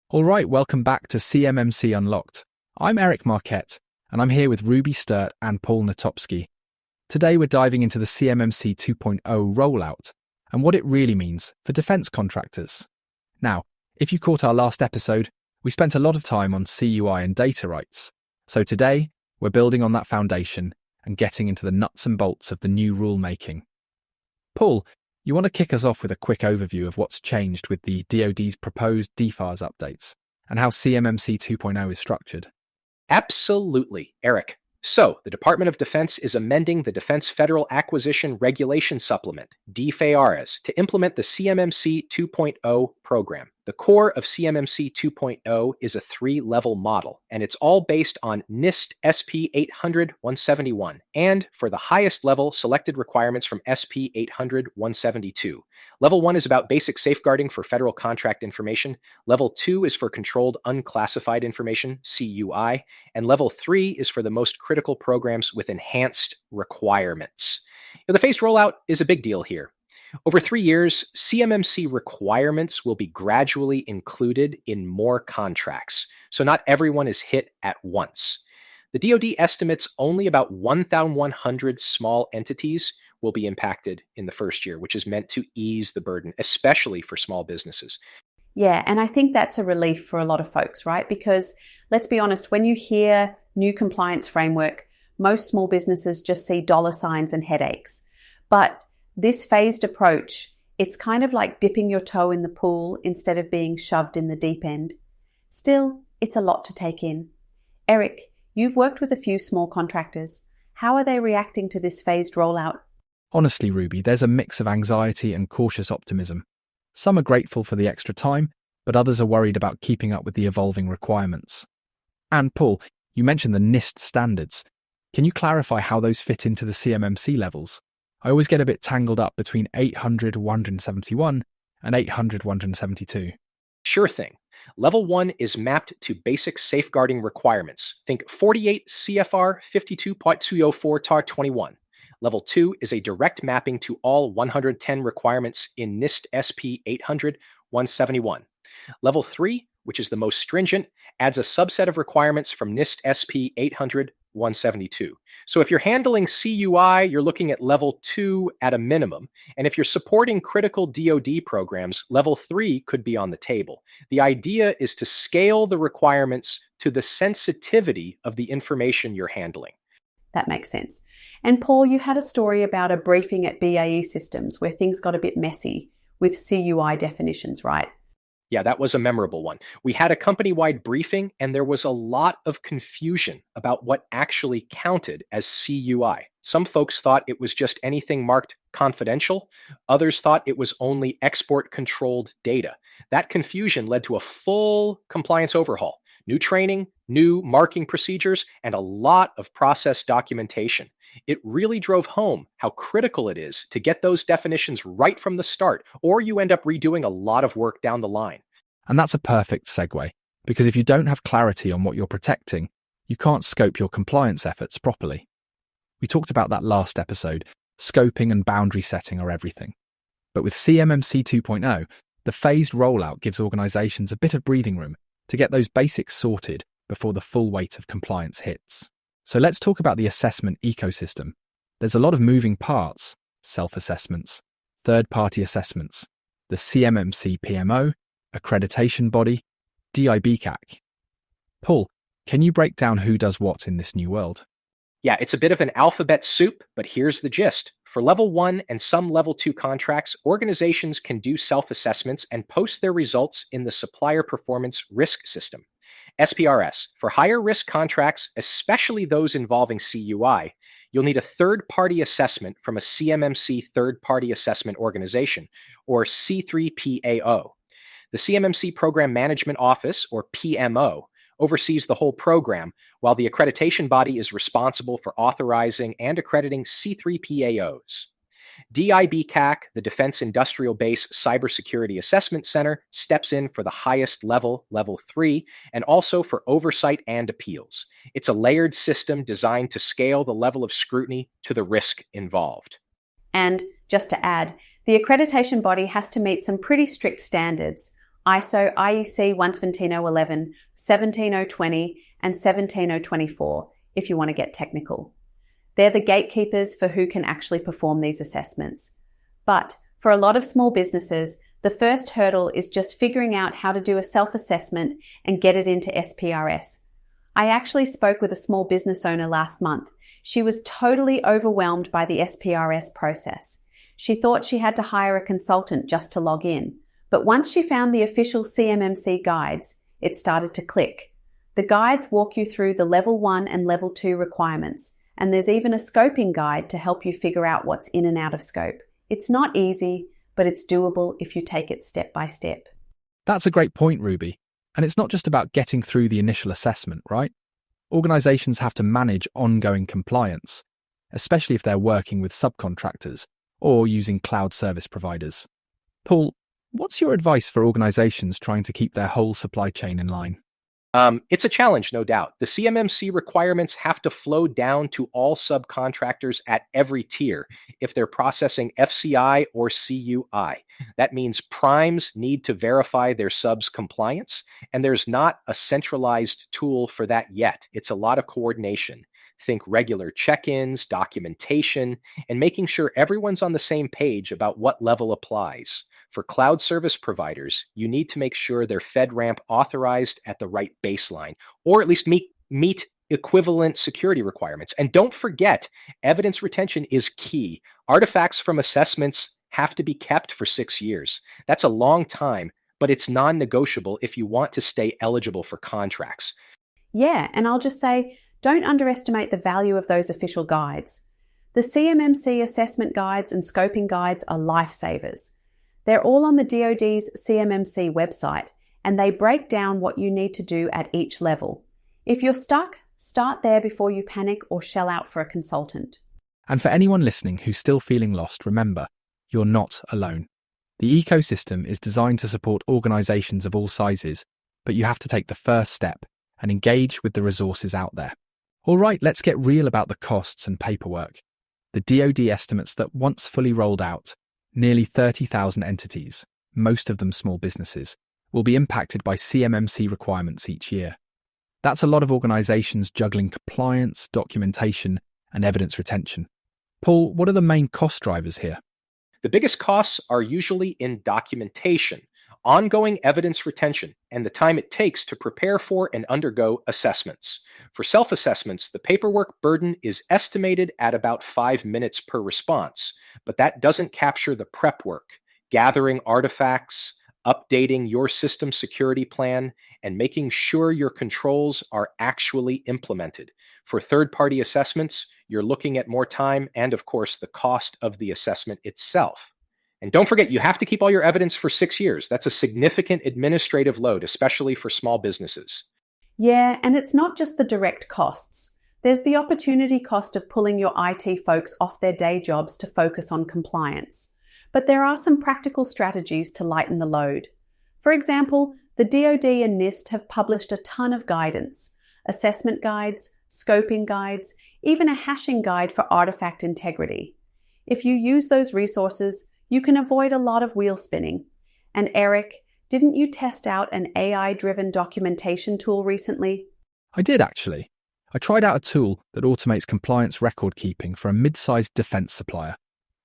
All right, welcome back to CMMC Unlocked. I'm Eric Marquette, and I'm here with Ruby Sturt and Paul Natopsky. Today we're diving into the CMMC 2.0 rollout and what it really means for defence contractors. Now, if you caught our last episode, we spent a lot of time on CUI and data rights. So today, we're building on that foundation and getting into the nuts and bolts of the new rulemaking. Paul, you want to kick us off with a quick overview of what's changed with the DoD's proposed DFARS updates and how CMMC 2.0 is structured? Absolutely, Eric. So, the Department of Defense is amending the Defense Federal Acquisition Regulation Supplement, DFARS, to implement the CMMC 2.0 program. The core of CMMC 2.0 is a three-level model, and it's all based on NIST SP 800-171, and for the highest level, selected requirements from SP 800-172. Level 1 is about basic safeguarding for federal contract information. Level 2 is for controlled unclassified information, CUI, and Level 3 is for the most critical programs with enhanced requirements. Now, the phased rollout is a big deal here. Over 3 years, CMMC requirements will be gradually included in more contracts, so not everyone is hit at once. The DoD estimates only about 1,100 small entities will be impacted in the first year, which is meant to ease the burden, especially for small businesses. Yeah, and I think that's a relief for a lot of folks, right? Because let's be honest, when you hear new compliance framework, most small businesses just see dollar signs and headaches. But this phased approach, it's kind of like dipping your toe in the pool instead of being shoved in the deep end. Still, it's a lot to take in. Eric, you've worked with a few small contractors. How are they reacting to this phased rollout? Honestly, Ruby, there's a mix of anxiety and cautious optimism. Some are grateful for the extra time, but others are worried about keeping up with the evolving requirements. And Paul, you mentioned the NIST standards. Can you clarify how those fit into the CMMC levels? I always get a bit tangled up between 800-171 and 800-172. Sure thing. Level 1 is mapped to basic safeguarding requirements. Think 48 CFR 52.204 TAR 21. Level 2 is a direct mapping to all 110 requirements in NIST SP 800-171. Level 3, which is the most stringent, adds a subset of requirements from NIST SP 800-172. So if you're handling CUI, you're looking at Level 2 at a minimum. And if you're supporting critical DoD programs, Level 3 could be on the table. The idea is to scale the requirements to the sensitivity of the information you're handling. That makes sense. And Paul, you had a story about a briefing at BAE Systems where things got a bit messy with CUI definitions, right? Yeah, that was a memorable one. We had a company-wide briefing, and there was a lot of confusion about what actually counted as CUI. Some folks thought it was just anything marked confidential. Others thought it was only export-controlled data. That confusion led to a full compliance overhaul, new training, new marking procedures, and a lot of process documentation. It really drove home how critical it is to get those definitions right from the start, or you end up redoing a lot of work down the line. And that's a perfect segue, because if you don't have clarity on what you're protecting, you can't scope your compliance efforts properly. We talked about that last episode. Scoping and boundary setting are everything. But with CMMC 2.0, the phased rollout gives organisations a bit of breathing room to get those basics sorted before the full weight of compliance hits. So let's talk about the assessment ecosystem. There's a lot of moving parts: self-assessments, third-party assessments, the CMMC PMO, accreditation body, DIBCAC. Paul, can you break down who does what in this new world? Yeah, it's a bit of an alphabet soup, but here's the gist. For Level 1 and some Level 2 contracts, organizations can do self-assessments and post their results in the Supplier Performance Risk System, SPRS. For higher risk contracts, especially those involving CUI, you'll need a third-party assessment from a CMMC third-party assessment organization, or C3PAO. The CMMC Program Management Office, or PMO, oversees the whole program, while the accreditation body is responsible for authorizing and accrediting C3PAOs. DIBCAC, the Defense Industrial Base Cybersecurity Assessment Center, steps in for the highest level, Level 3, and also for oversight and appeals. It's a layered system designed to scale the level of scrutiny to the risk involved. And just to add, the accreditation body has to meet some pretty strict standards. ISO IEC 17011, 17020, and 17024, if you want to get technical. They're the gatekeepers for who can actually perform these assessments. But for a lot of small businesses, the first hurdle is just figuring out how to do a self-assessment and get it into SPRS. I actually spoke with a small business owner last month. She was totally overwhelmed by the SPRS process. She thought she had to hire a consultant just to log in. But once she found the official CMMC guides, it started to click. The guides walk you through the level 1 and level 2 requirements, and there's even a scoping guide to help you figure out what's in and out of scope. It's not easy, but it's doable if you take it step by step. That's a great point, Ruby. And it's not just about getting through the initial assessment, right? Organisations have to manage ongoing compliance, especially if they're working with subcontractors or using cloud service providers. Paul, what's your advice for organisations trying to keep their whole supply chain in line? It's a challenge, no doubt. The CMMC requirements have to flow down to all subcontractors at every tier if they're processing FCI or CUI. That means primes need to verify their subs' compliance, and there's not a centralized tool for that yet. It's a lot of coordination. Think regular check-ins, documentation, and making sure everyone's on the same page about what level applies. For cloud service providers, you need to make sure they're FedRAMP authorized at the right baseline, or at least meet equivalent security requirements. And don't forget, evidence retention is key. Artifacts from assessments have to be kept for 6 years. That's a long time, but it's non-negotiable if you want to stay eligible for contracts. Yeah, and I'll just say, don't underestimate the value of those official guides. The CMMC assessment guides and scoping guides are lifesavers. They're all on the DoD's CMMC website, and they break down what you need to do at each level. If you're stuck, start there before you panic or shell out for a consultant. And for anyone listening who's still feeling lost, remember, you're not alone. The ecosystem is designed to support organisations of all sizes, but you have to take the first step and engage with the resources out there. All right, let's get real about the costs and paperwork. The DoD estimates that once fully rolled out, nearly 30,000 entities, most of them small businesses, will be impacted by CMMC requirements each year. That's a lot of organisations juggling compliance, documentation, and evidence retention. Paul, what are the main cost drivers here? The biggest costs are usually in documentation, ongoing evidence retention, and the time it takes to prepare for and undergo assessments. For self-assessments, the paperwork burden is estimated at about 5 minutes per response, but that doesn't capture the prep work, gathering artifacts, updating your system security plan, and making sure your controls are actually implemented. For third-party assessments, you're looking at more time and, of course, the cost of the assessment itself. And don't forget, you have to keep all your evidence for 6 years. That's a significant administrative load, especially for small businesses. Yeah, and it's not just the direct costs. There's the opportunity cost of pulling your IT folks off their day jobs to focus on compliance. But there are some practical strategies to lighten the load. For example, the DoD and NIST have published a ton of guidance, assessment guides, scoping guides, even a hashing guide for artifact integrity. If you use those resources, you can avoid a lot of wheel spinning. And Eric, didn't you test out an AI-driven documentation tool recently? I did, actually. I tried out a tool that automates compliance record keeping for a mid-sized defence supplier.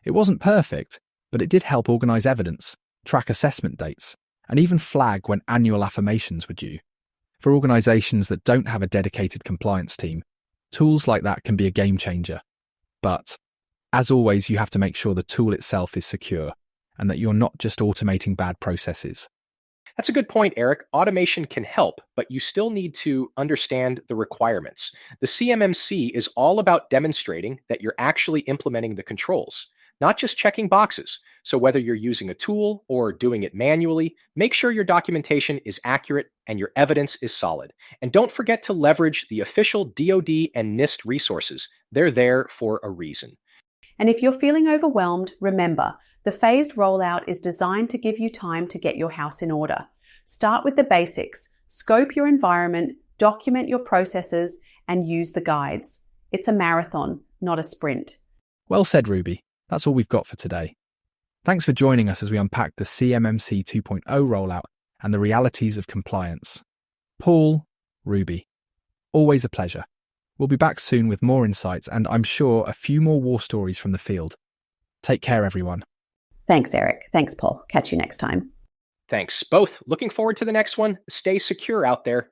It wasn't perfect, but it did help organise evidence, track assessment dates, and even flag when annual affirmations were due. For organisations that don't have a dedicated compliance team, tools like that can be a game changer. But, as always, you have to make sure the tool itself is secure and that you're not just automating bad processes. That's a good point, Eric. Automation can help, but you still need to understand the requirements. The CMMC is all about demonstrating that you're actually implementing the controls, not just checking boxes. So whether you're using a tool or doing it manually, make sure your documentation is accurate and your evidence is solid. And don't forget to leverage the official DoD and NIST resources. They're there for a reason. And if you're feeling overwhelmed, remember, the phased rollout is designed to give you time to get your house in order. Start with the basics, scope your environment, document your processes, and use the guides. It's a marathon, not a sprint. Well said, Ruby. That's all we've got for today. Thanks for joining us as we unpack the CMMC 2.0 rollout and the realities of compliance. Paul, Ruby, always a pleasure. We'll be back soon with more insights and I'm sure a few more war stories from the field. Take care, everyone. Thanks, Eric. Thanks, Paul. Catch you next time. Thanks both. Looking forward to the next one. Stay secure out there.